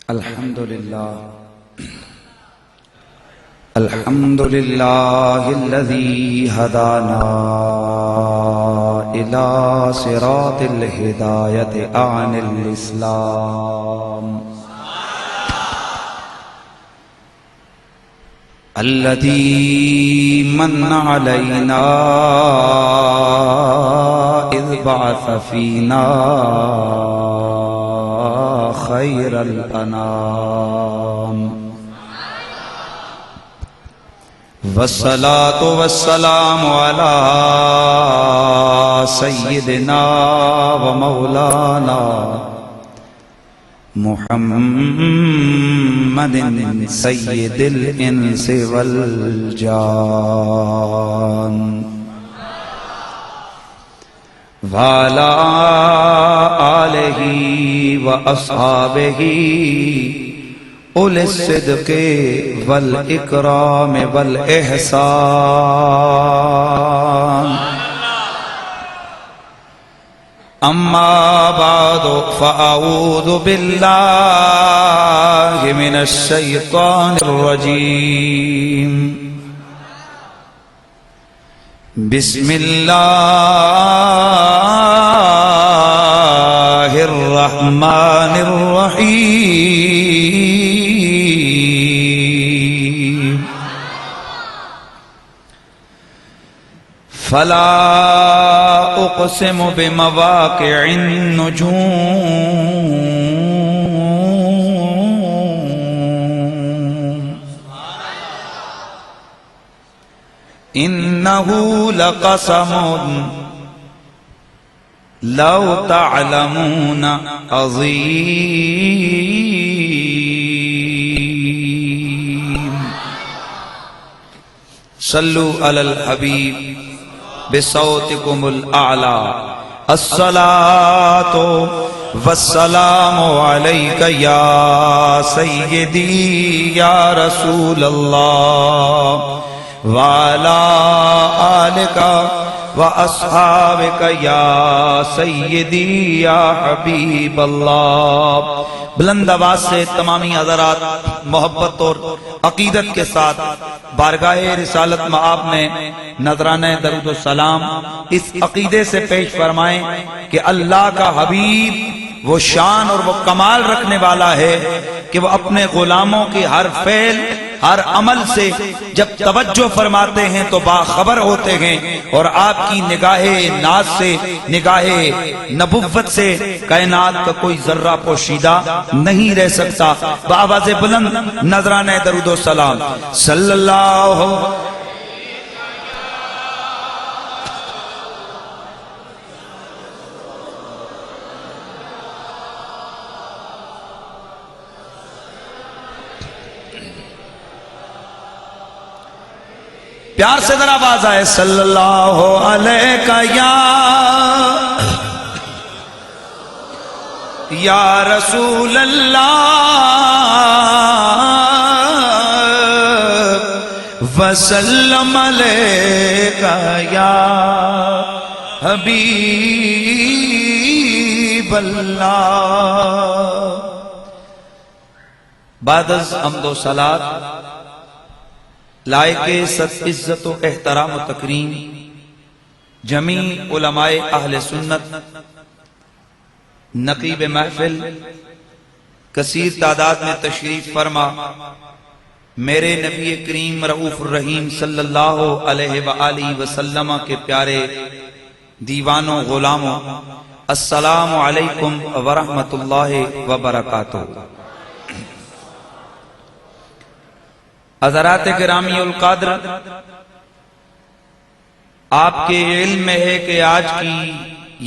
الحمد لله الذي هدانا إلى صراط الهداية عن الإسلام الذي من علينا إذ بعث فينا خير الأنام والصلاة والسلام على سيدنا ومولانا محمد سيد الإنس والجان وعلى آلہ وأصحابہ أولي الصدق والإكرام والإحسان أما بعد فأعوذ بالله من الشيطان الرجيم بسم الله الرحمن الرحيم فلا أقسم بمواقع النجوم إنه لقسم لو تعلمون عظيم صلوا على الحبيب بصوتكم الأعلى الصلاة والسلام عليك يا سيدي يا رسول الله وعلى آلك وأصحابك يا سيدي يا حبيب الله. بلند آواز سے تمامی حضرات محبت اور عقیدت کے ساتھ بارگاہ رسالت میں آپ نے نذرانہ درود و سلام اس عقیدے سے پیش فرمائیں کہ اللہ کا حبیب وہ شان اور وہ کمال رکھنے والا ہے کہ وہ اپنے غلاموں کی ہر فعل ہر عمل سے جب توجہ فرماتے ہیں تو باخبر ہوتے ہیں، اور آپ کی نگاہ ناز سے، نگاہ نبوت سے کائنات کا کوئی ذرہ پوشیدہ نہیں رہ سکتا. بآواز بلند نذرانہ درود و سلام صلی اللہ پیار سے ذرا آواز آئے صلی اللہ علیہ یا رسول اللہ وسلم علیہ یا حبیب اللہ. بعد از حمد و صلات لائق ست عزت و احترام و تکریم جمیع علماء اہل سنت، نقیب محفل، کثیر تعداد میں تشریف فرما میرے نبی کریم رؤوف الرحیم صلی اللہ علیہ وآلہ وسلم کے پیارے دیوانوں غلاموں، السلام علیکم ورحمۃ اللہ وبرکاتہ. حضرات گرامی القدر، آپ کے علم میں ہے کہ آج کی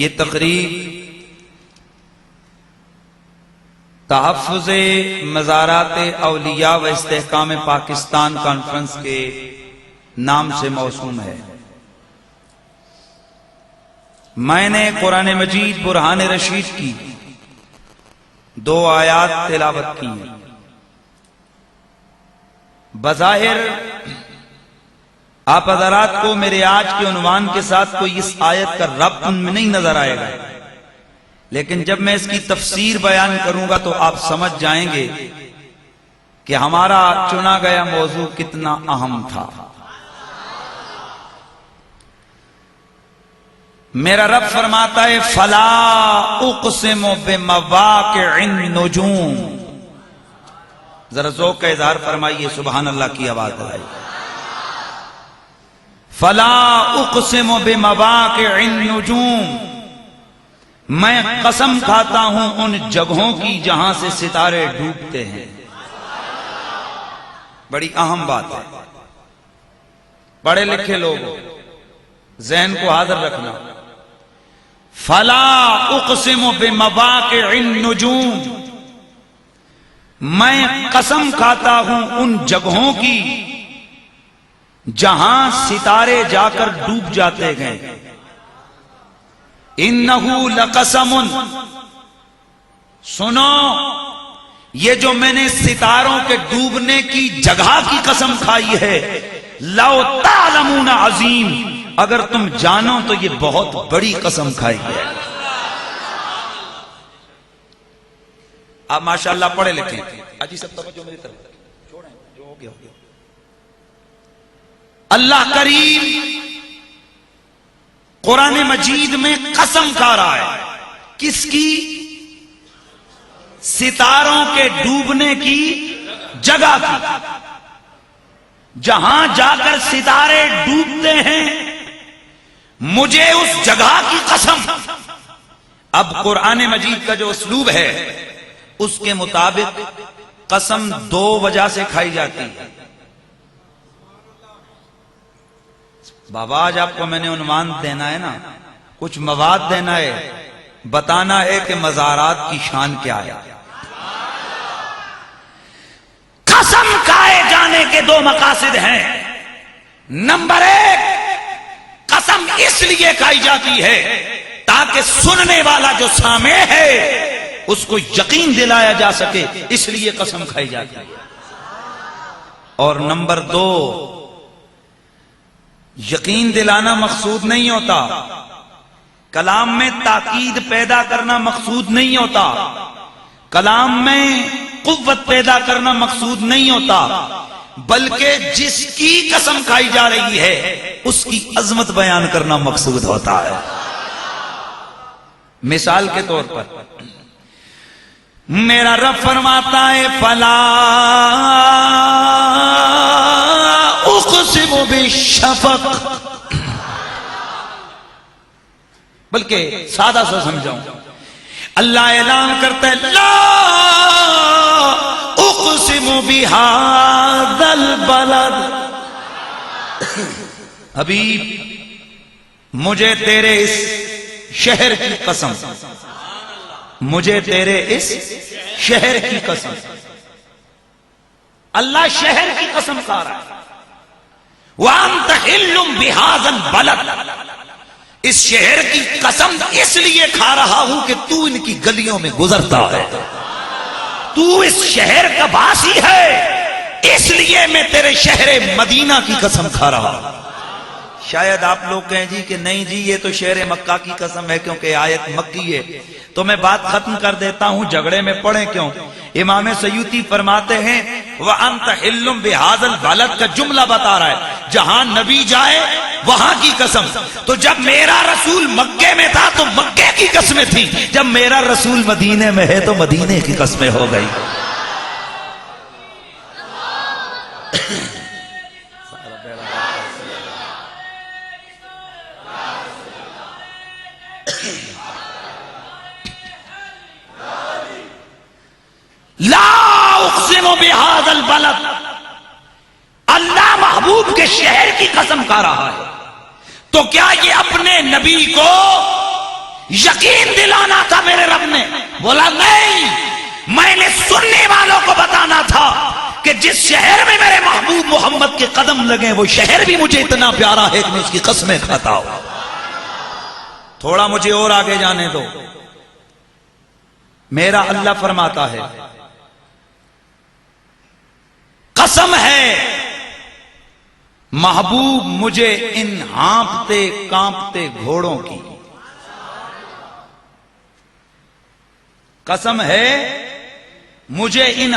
یہ تقریب تحفظ مزارات اولیاء و استحکام پاکستان کانفرنس کے نام سے موسوم ہے. میں نے قرآن مجید برہان رشید کی 2 آیات تلاوت کی ہیں. بظاہر آپ حضرات کو میرے آج کے عنوان کے ساتھ کوئی اس آیت کا ربط میں نہیں نظر آئے گا، لیکن جب میں اس کی تفسیر بیان کروں گا تو آپ سمجھ جائیں گے کہ ہمارا چنا گیا موضوع کتنا اہم تھا. میرا رب فرماتا ہے فلا اقسم بمواقع النجوم. ذرا ذوق کا اظہار فرمائیے, سبحان اللہ کی آواز آئی. فلا اقسم بمواقع النجوم, میں قسم کھاتا ہوں ان جگہوں کی جہاں سے ستارے ڈوبتے ہیں. بڑی اہم بات ہے. پڑھے لکھے لوگ ذہن کو حاضر رکھنا. فلا اقسم بمواقع النجوم, میں قسم کھاتا ہوں ان جگہوں کی جہاں ستارے جا کر ڈوب جاتے گئے. انہو لقسم, سنو یہ جو میں نے ستاروں کے ڈوبنے کی جگہ کی قسم کھائی ہے, لو تعلمون عظیم, اگر تم جانو تو یہ بہت بڑی قسم کھائی ہے. آپ ماشاءاللہ پڑھے لکھیں. اجی سب توجہ میری طرف چھوڑیں, جو ہو گیا ہو گیا. اللہ کریم قرآن مجید میں قسم کھا رہا ہے. کس کی؟ ستاروں کے ڈوبنے کی جگہ کی. جہاں جا کر ستارے ڈوبتے ہیں مجھے اس جگہ کی قسم. اب قرآن مجید کا جو اسلوب ہے اس کے مطابق قسم دو وجہ سے کھائی جاتی ہے. بابا آج آپ کو میں نے عنوان دینا ہے نا, کچھ مواد دینا ہے, بتانا ہے کہ مزارات کی شان کیا ہے. قسم کھائے جانے کے دو مقاصد ہیں. نمبر ایک, قسم اس لیے کھائی جاتی ہے تاکہ سننے والا جو سامع ہے اس کو یقین دلایا جا سکے, اس لیے قسم کھائی جاتی ہے. اور نمبر دو, یقین دلانا مقصود نہیں ہوتا, کلام میں تاکید پیدا کرنا مقصود نہیں ہوتا, کلام میں قوت پیدا کرنا مقصود نہیں ہوتا, بلکہ جس کی قسم کھائی جا رہی ہے اس کی عظمت بیان کرنا مقصود ہوتا ہے. مثال کے طور پر میرا رب فرماتا ہے فلا اقسم بالشفق, بلکہ سادہ سا سمجھاؤں. اللہ اعلان کرتا ہے لا اقسم بہذا البلد, حبیب مجھے تیرے اس شہر کی قسم, مجھے تیرے اس شہر کی قسم. اللہ شہر کی قسم کھا رہا ہے. وَأَنْتَ حِلٌّ بِهَذَا الْبَلَدِ, اس شہر کی قسم اس لیے کھا رہا ہوں کہ تو ان کی گلیوں میں گزرتا ہے, تو اس شہر کا باسی ہے, اس لیے میں تیرے شہر مدینہ کی قسم کھا رہا ہوں. شاید آپ لوگ کہیں جی کہ نہیں جی یہ تو شہر مکہ کی قسم ہے کیونکہ آیت مکی ہے. تو میں بات ختم کر دیتا ہوں, جھگڑے میں پڑے کیوں. امام سیوطی فرماتے ہیں وَأَنْتَ حِلٌّ بِهَذَا الْبَلَدِ کا جملہ بتا رہا ہے جہاں نبی جائے وہاں کی قسم. تو جب میرا رسول مکے میں تھا تو مکے کی قسمیں تھی, جب میرا رسول مدینے میں ہے تو مدینے کی قسمیں ہو گئی. لا اقسم بهذا البلد, اللہ محبوب کے شہر کی قسم کھا رہا ہے. تو کیا یہ اپنے نبی کو یقین دلانا تھا میرے رب نے؟ بولا نہیں, میں نے سننے والوں کو بتانا تھا کہ جس شہر میں میرے محبوب محمد کے قدم لگے وہ شہر بھی مجھے اتنا پیارا ہے کہ میں اس کی قسمیں کھاتا ہوں. تھوڑا مجھے اور آگے جانے دو. میرا اللہ فرماتا ہے قسم ہے محبوب مجھے ان ہانپتے کانپتے گھوڑوں کی. قسم ہے مجھے ان